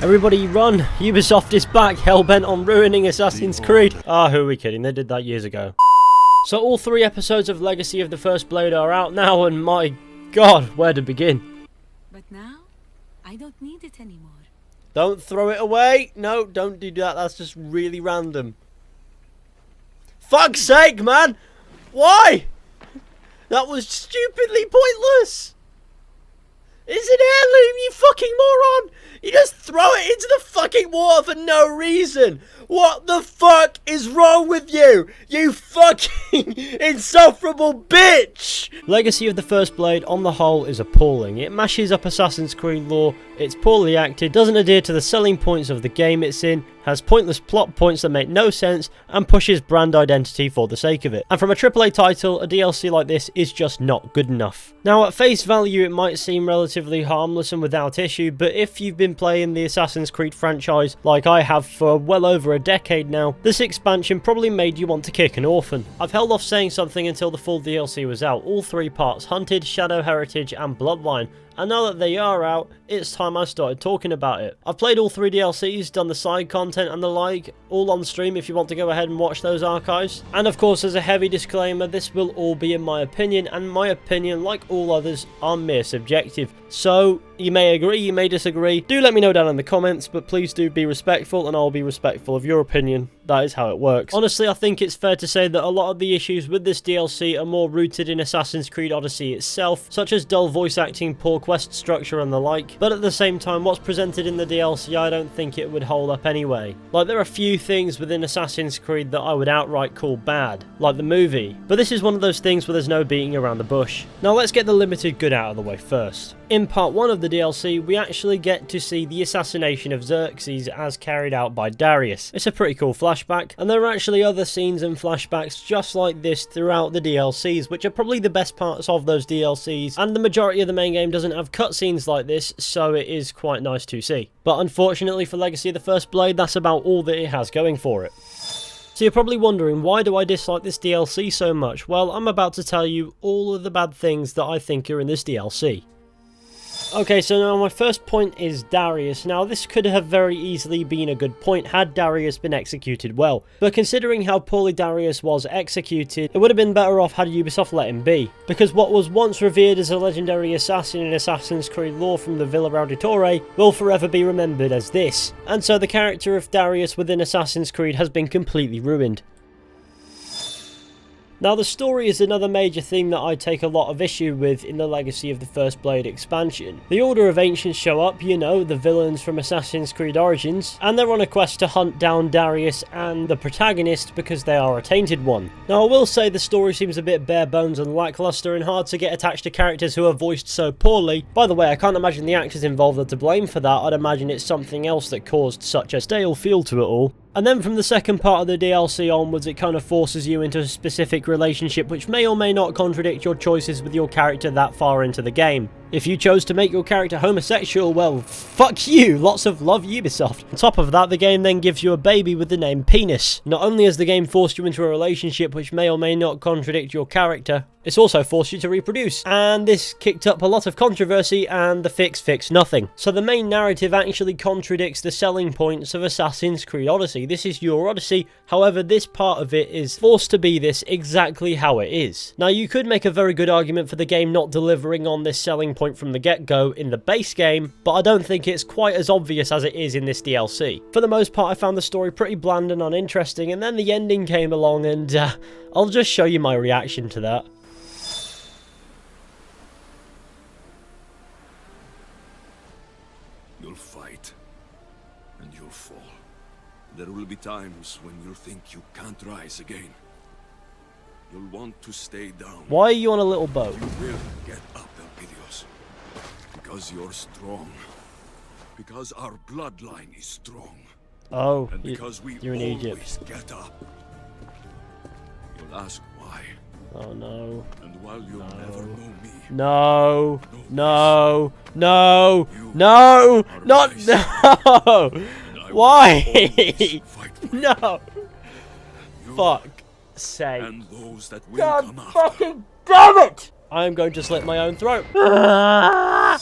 Everybody run! Ubisoft is back, hellbent on ruining Assassin's Creed. Ah, who are we kidding? They did that years ago. So all 3 episodes of Legacy of the First Blade are out now, and my god, where to begin? But now, I don't need it anymore. Don't throw it away! No, don't do that, that's just really random. Fuck's sake, man! Why? That was stupidly pointless! It's an heirloom, you fucking moron! You just throw it into the fucking water for no reason! What the fuck is wrong with you? You fucking insufferable bitch! Legacy of the First Blade, on the whole, is appalling. It mashes up Assassin's Creed lore, it's poorly acted, doesn't adhere to the selling points of the game it's in, has pointless plot points that make no sense, and pushes brand identity for the sake of it. And from a AAA title, a DLC like this is just not good enough. Now, at face value, it might seem relatively harmless and without issue, but if you've been playing the Assassin's Creed franchise like I have for well over a decade now, this expansion probably made you want to kick an orphan. I've held off saying something until the full DLC was out, all 3 parts, Hunted, Shadow Heritage and Bloodline, and now that they are out, it's time I started talking about it. I've played all 3 DLCs, done the side content and the like, all on stream if you want to go ahead and watch those archives. And of course, as a heavy disclaimer, this will all be in my opinion, and my opinion, like all others, are mere subjective. So, you may agree, you may disagree. Do let me know down in the comments, but please do be respectful, and I'll be respectful of your opinion. That is how it works. Honestly, I think it's fair to say that a lot of the issues with this DLC are more rooted in Assassin's Creed Odyssey itself, such as dull voice acting, poor quest structure and the like, but at the same time, what's presented in the DLC, I don't think it would hold up anyway. Like, there are a few things within Assassin's Creed that I would outright call bad, like the movie, but this is one of those things where there's no beating around the bush. Now let's get the limited good out of the way first. In part 1 of the DLC, we actually get to see the assassination of Xerxes as carried out by Darius. It's a pretty cool flashback, and there are actually other scenes and flashbacks just like this throughout the DLCs, which are probably the best parts of those DLCs, and the majority of the main game doesn't have cutscenes like this, so it is quite nice to see. But unfortunately for Legacy of the First Blade, that's about all that it has going for it. So you're probably wondering, why do I dislike this DLC so much? Well, I'm about to tell you all of the bad things that I think are in this DLC. Okay, so now my first point is Darius. Now, this could have very easily been a good point had Darius been executed well, but considering how poorly Darius was executed, it would have been better off had Ubisoft let him be, because what was once revered as a legendary assassin in Assassin's Creed lore from the Villa Auditore will forever be remembered as this, and so the character of Darius within Assassin's Creed has been completely ruined. Now, the story is another major thing that I take a lot of issue with in the Legacy of the First Blade expansion. The Order of Ancients show up, you know, the villains from Assassin's Creed Origins, and they're on a quest to hunt down Darius and the protagonist because they are a tainted one. Now, I will say the story seems a bit bare bones and lackluster and hard to get attached to characters who are voiced so poorly. By the way, I can't imagine the actors involved are to blame for that. I'd imagine it's something else that caused such a stale feel to it all. And then from the second part of the DLC onwards, it kind of forces you into a specific relationship which may or may not contradict your choices with your character that far into the game. If you chose to make your character homosexual, well, fuck you, lots of love Ubisoft. On top of that, the game then gives you a baby with the name Penis. Not only has the game forced you into a relationship which may or may not contradict your character, it's also forced you to reproduce, and this kicked up a lot of controversy, and the fixed nothing. So the main narrative actually contradicts the selling points of Assassin's Creed Odyssey. This is your Odyssey, however this part of it is forced to be this exactly how it is. Now, you could make a very good argument for the game not delivering on this selling point from the get-go in the base game, but I don't think it's quite as obvious as it is in this DLC. For the most part, I found the story pretty bland and uninteresting, and then the ending came along, and I'll just show you my reaction to that. You'll fight, and you'll fall. There will be times when you'll think you can't rise again. You'll want to stay down. Why are you on a little boat? You will get up, Elpidios. Because you're strong. Because our bloodline is strong. Oh, and because you're in Egypt. Get up. You'll ask why. Oh no. And while you'll never know me. No. No. No. No. Not no. Why? No. Fuck sake. And those that will God come fucking damn it! I am going to slit my own throat. I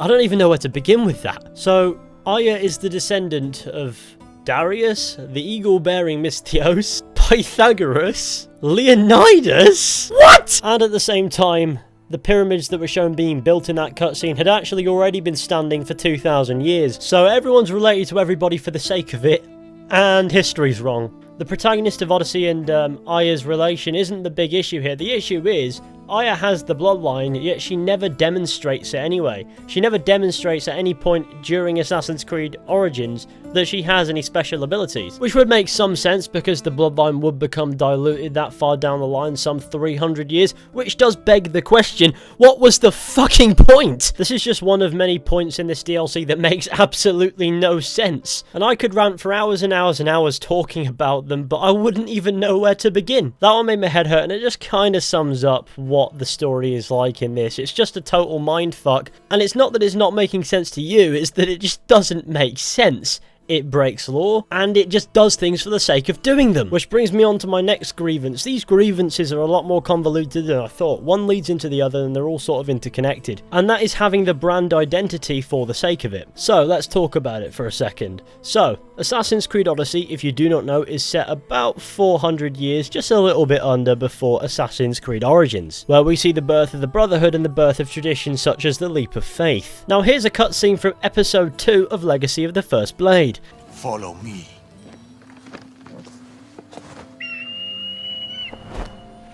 don't even know where to begin with that. So, Aya is the descendant of Darius, the eagle-bearing Mystios, Pythagoras, Leonidas? What?! And at the same time, the pyramids that were shown being built in that cutscene had actually already been standing for 2,000 years. So everyone's related to everybody for the sake of it, and history's wrong. The protagonist of Odyssey and Aya's relation isn't the big issue here. The issue is, Aya has the bloodline, yet she never demonstrates it anyway. She never demonstrates at any point during Assassin's Creed Origins that she has any special abilities. Which would make some sense because the bloodline would become diluted that far down the line, some 300 years, which does beg the question, what was the fucking point? This is just one of many points in this DLC that makes absolutely no sense. And I could rant for hours and hours and hours talking about them, but I wouldn't even know where to begin. That one made my head hurt, and it just kind of sums up what the story is like in this. It's just a total mindfuck, and it's not that it's not making sense to you, it's that it just doesn't make sense. It breaks law, and it just does things for the sake of doing them. Which brings me on to my next grievance. These grievances are a lot more convoluted than I thought. One leads into the other, and they're all sort of interconnected. And that is having the brand identity for the sake of it. So, let's talk about it for a second. So, Assassin's Creed Odyssey, if you do not know, is set about 400 years, just a little bit under, before Assassin's Creed Origins, where we see the birth of the Brotherhood and the birth of traditions such as the Leap of Faith. Now, here's a cutscene from Episode 2 of Legacy of the First Blade. Follow me.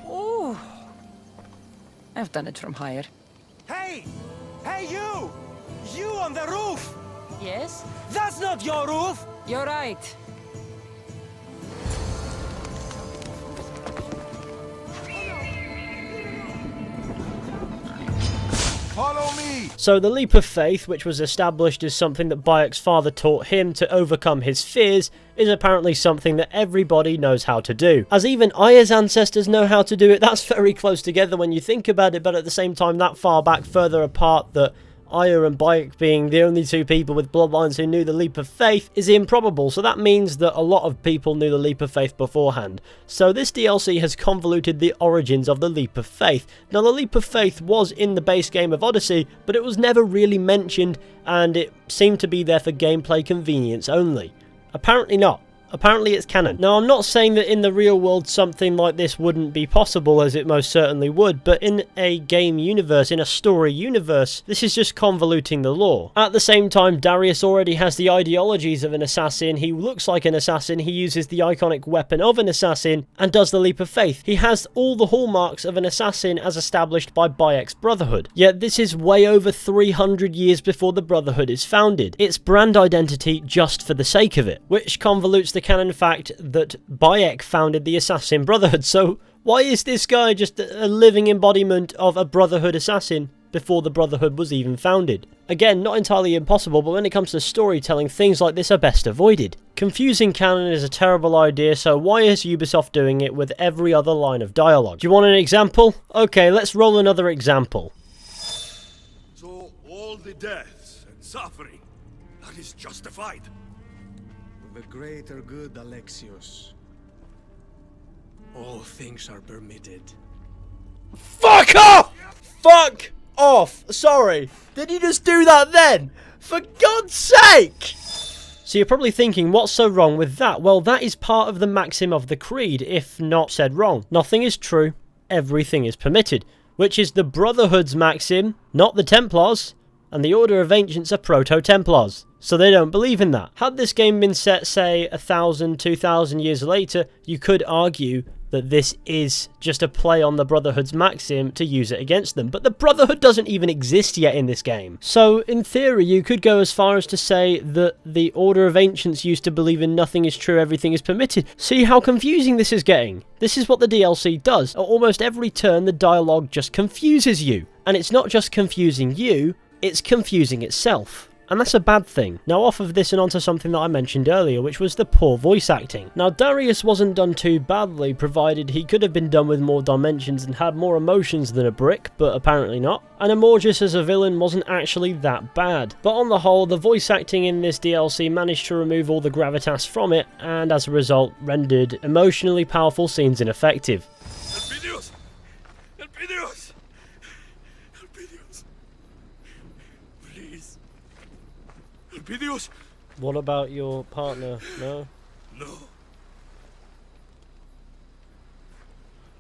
Oh, I've done it from higher. Hey! Hey, you! You on the roof! Yes, That's not your roof! you're right. Follow me! So the Leap of Faith, which was established as something that Bayek's father taught him to overcome his fears, is apparently something that everybody knows how to do. As even Aya's ancestors know how to do it. That's very close together when you think about it, but at the same time that far back, further apart, that Aya and Bayek being the only two people with bloodlines who knew the Leap of Faith is improbable, so that means that a lot of people knew the Leap of Faith beforehand. So this DLC has convoluted the origins of the Leap of Faith. Now the Leap of Faith was in the base game of Odyssey, but it was never really mentioned, and it seemed to be there for gameplay convenience only. Apparently not. Apparently it's canon. Now I'm not saying that in the real world something like this wouldn't be possible, as it most certainly would, but in a game universe, in a story universe, this is just convoluting the lore. At the same time, Darius already has the ideologies of an assassin, he looks like an assassin, he uses the iconic weapon of an assassin, and does the Leap of Faith. He has all the hallmarks of an assassin as established by Bayek's Brotherhood. Yet this is way over 300 years before the Brotherhood is founded. It's brand identity just for the sake of it, which convolutes the canon fact that Bayek founded the Assassin Brotherhood. So why is this guy just a living embodiment of a Brotherhood assassin before the Brotherhood was even founded? Again, not entirely impossible, but when it comes to storytelling, things like this are best avoided. Confusing canon is a terrible idea, so why is Ubisoft doing it with every other line of dialogue? Do you want an example? Okay, let's roll another example. So all the deaths and suffering, that is justified. The greater good, Alexios. All things are permitted. Fuck off! Fuck off! Sorry. Did you just do that then? For God's sake! So you're probably thinking, what's so wrong with that? Well, that is part of the maxim of the creed, if not said wrong. Nothing is true, everything is permitted. Which is the Brotherhood's maxim, not the Templars. And the Order of Ancients are Proto-Templars, so they don't believe in that. Had this game been set, say, 1,000, 2,000 years later, you could argue that this is just a play on the Brotherhood's maxim to use it against them. But the Brotherhood doesn't even exist yet in this game. So, in theory, you could go as far as to say that the Order of Ancients used to believe in nothing is true, everything is permitted. See how confusing this is getting? This is what the DLC does. At almost every turn, the dialogue just confuses you. And it's not just confusing you, it's confusing itself. And that's a bad thing. Now off of this and onto something that I mentioned earlier, which was the poor voice acting. Now Darius wasn't done too badly, provided he could have been done with more dimensions and had more emotions than a brick, but apparently not. And Amorges as a villain wasn't actually that bad. But on the whole, the voice acting in this DLC managed to remove all the gravitas from it, and as a result rendered emotionally powerful scenes ineffective. Elpidios! Elpidios! Elpidios! Please. Elpidios! What about your partner? No? No.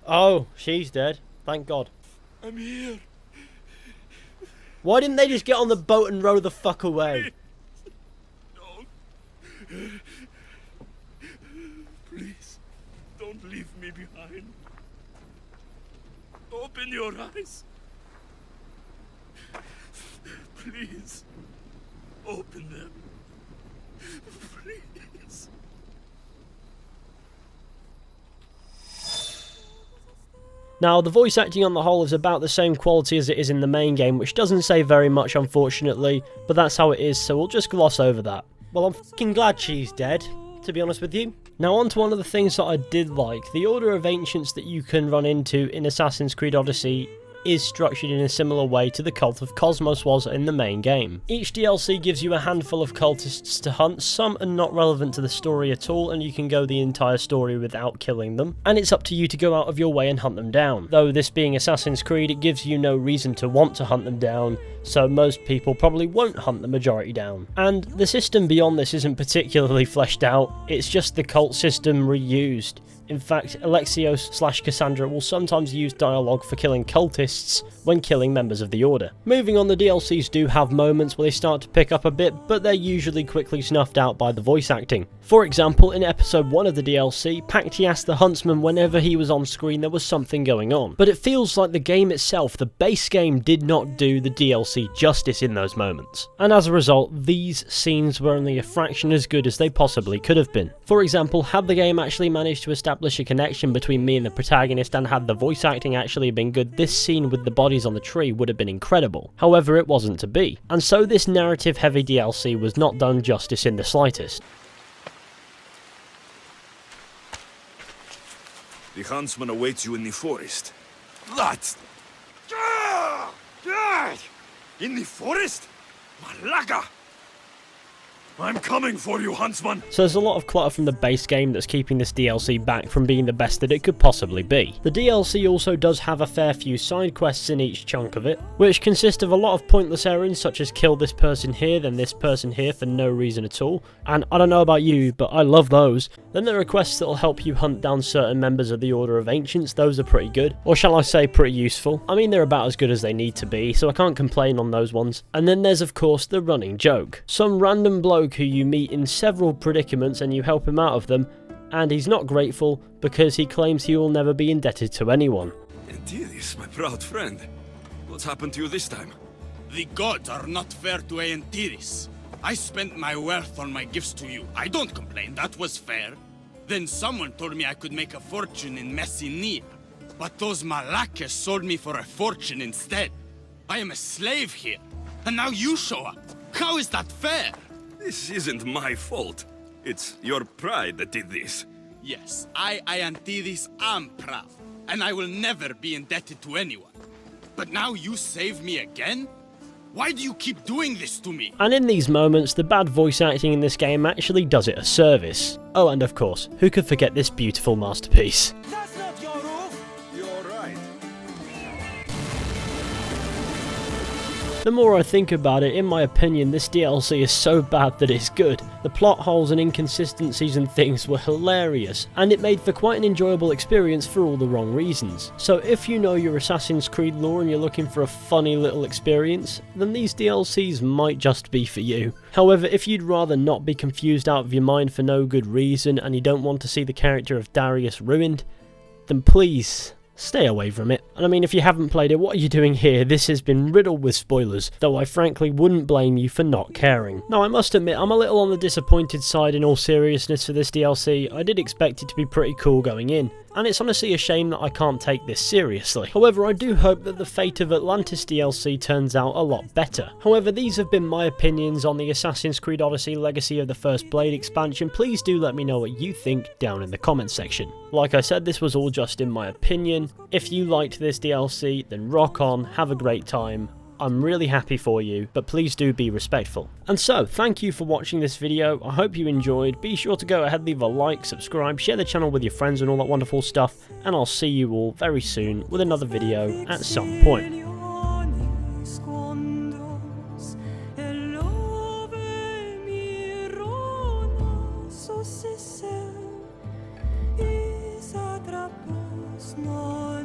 Oh, she's dead. Thank God. I'm here. Why didn't they just get on the boat and row the fuck away? Don't. Please, don't leave me behind. Open your eyes. Please, open them. Please. Now, the voice acting on the whole is about the same quality as it is in the main game, which doesn't say very much unfortunately, but that's how it is, so we'll just gloss over that. Well, I'm fucking glad she's dead, to be honest with you. Now on to one of the things that I did like. The Order of Ancients that you can run into in Assassin's Creed Odyssey is structured in a similar way to the Cult of Cosmos was in the main game. Each DLC gives you a handful of cultists to hunt, some are not relevant to the story at all and you can go the entire story without killing them, and it's up to you to go out of your way and hunt them down. Though this being Assassin's Creed, it gives you no reason to want to hunt them down, so most people probably won't hunt the majority down. And the system beyond this isn't particularly fleshed out, it's just the cult system reused. In fact, Alexios/Cassandra will sometimes use dialogue for killing cultists when killing members of the Order. Moving on, the DLCs do have moments where they start to pick up a bit, but they're usually quickly snuffed out by the voice acting. For example, in episode 1 of the DLC, Pactias the Huntsman, whenever he was on screen there was something going on. But it feels like the game itself, the base game, did not do the DLC justice in those moments. And as a result, these scenes were only a fraction as good as they possibly could have been. For example, had the game actually managed to establish a connection between me and the protagonist and had the voice acting actually been good, this scene with the bodies on the tree would have been incredible. However, it wasn't to be. And so this narrative heavy DLC was not done justice in the slightest. The Huntsman awaits you in the forest. That! In the forest? Malaga! I'm coming for you, Huntsman! So there's a lot of clutter from the base game that's keeping this DLC back from being the best that it could possibly be. The DLC also does have a fair few side quests in each chunk of it, which consist of a lot of pointless errands such as kill this person here, then this person here for no reason at all. And I don't know about you, but I love those. Then there are quests that will help you hunt down certain members of the Order of Ancients, those are pretty good. Or shall I say pretty useful. I mean, they're about as good as they need to be, so I can't complain on those ones. And then there's of course the running joke. Some random bloke who you meet in several predicaments and you help him out of them, and he's not grateful because he claims he will never be indebted to anyone. Darius, my proud friend. What's happened to you this time? The gods are not fair to Aentiris. I spent my wealth on my gifts to you. I don't complain, that was fair. Then someone told me I could make a fortune in Messenia. But those Malakas sold me for a fortune instead. I am a slave here, and now you show up. How is that fair? This isn't my fault. It's your pride that did this. Yes, I, Aentiris, am proud, and I will never be indebted to anyone. But now you save me again? Why do you keep doing this to me? And in these moments, the bad voice acting in this game actually does it a service. Oh, and of course, who could forget this beautiful masterpiece? That's not your roof! You're right. The more I think about it, in my opinion, this DLC is so bad that it's good. The plot holes and inconsistencies and things were hilarious, and it made for quite an enjoyable experience for all the wrong reasons. So if you know your Assassin's Creed lore and you're looking for a funny little experience, then these DLCs might just be for you. However, if you'd rather not be confused out of your mind for no good reason, and you don't want to see the character of Darius ruined, then please stay away from it. And I mean, if you haven't played it, what are you doing here? This has been riddled with spoilers, though I frankly wouldn't blame you for not caring. Now, I must admit, I'm a little on the disappointed side in all seriousness for this DLC. I did expect it to be pretty cool going in, and it's honestly a shame that I can't take this seriously. However, I do hope that the Fate of Atlantis DLC turns out a lot better. However, these have been my opinions on the Assassin's Creed Odyssey Legacy of the First Blade expansion. Please do let me know what you think down in the comments section. Like I said, this was all just in my opinion. If you liked this DLC, then rock on, have a great time. I'm really happy for you, but please do be respectful. And so, thank you for watching this video. I hope you enjoyed. Be sure to go ahead, leave a like, subscribe, share the channel with your friends and all that wonderful stuff, and I'll see you all very soon with another video at some point. fosse seu e atrapos no